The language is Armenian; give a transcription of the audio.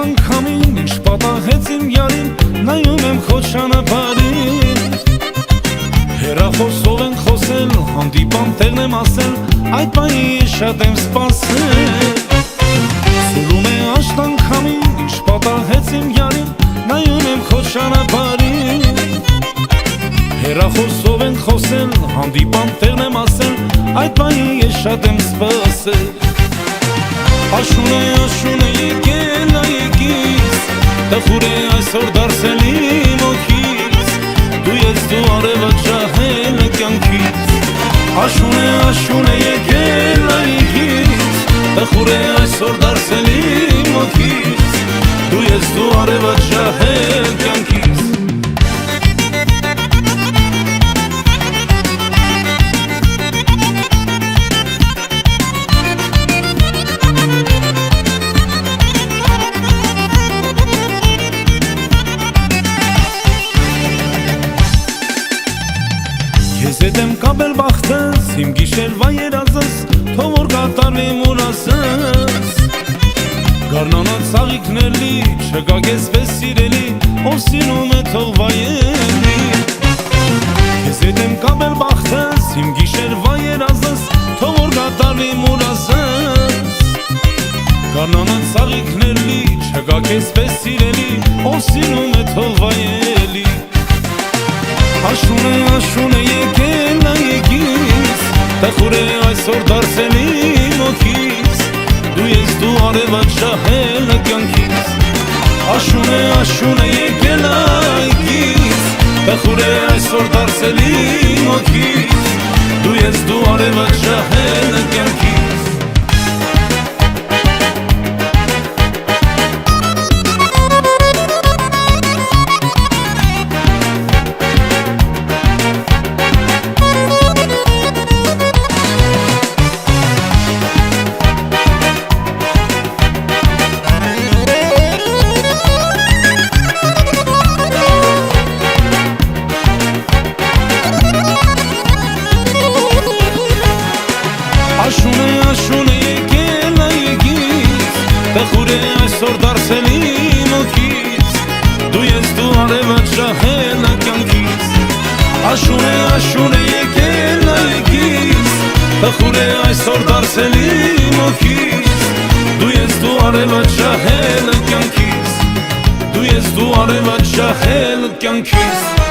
Անգամին ինչ պատահեց իմ յարին, նայում եմ քո ճանապարհին։ Հեռախոսով ենք խոսել, հանդիպան տեղն եմ ասել, այդ պահին շատ եմ սպասել։ Սուլում է աշտ անգամին, ինչ պատահեց իմ յարին, նայում եմ քո ճանապարհին։ Հեռախոսով ենք խոսել, հանդիպան տեղն եմ ասել, այդ պահին ես շատ եմ սպասել։ Աշուն է եկել այգից, տխուր է այսօր դարձել իմ օդից, դու ես դու արևդ ջահել կյանքից։ Աշուն է եկել այգից, տխուր է այսօր դարձել իմ օդից, դու ես դու արևդ ջահել կյանքից։ Ես հետ եմ կապել բախտս, իմ գիշերվա երազս, թող որ կատարվի մուրասս։ Գարնանած ծաղիկներ լի, չկա քեզ պես սիրելի, ով սիրում է թող վայելի։ Ես հետ եմ կապել բախտս, իմ գիշերվա երազս, թող որ կատարվի մուրասս։ Գարնանած ծաղիկներ լի, չկա քեզ պես սիրելի, ով սիրում է թող վայելի։ Աշուն է եկել այգից, տխուր է այսօր դարձել իմ օդից, դու ես դու արևդ ջահել կյանքից։ Աշուն է եկել այգից, տխուր է այսօր դարձել իմ օդից, դու ես դու արևդ ջահել կյանքից։ Աշուն է եկել այգից, տխուր է այսօր դարձել իմ օդից, դու ես դու արևդ ջահել կյանքից։ Աշուն է եկել այգից, տխուր է այսօր դարձել իմ օդից, դու ես դու արևդ ջահել կյանքից, դու ես դու արևդ ջահել կյանքից։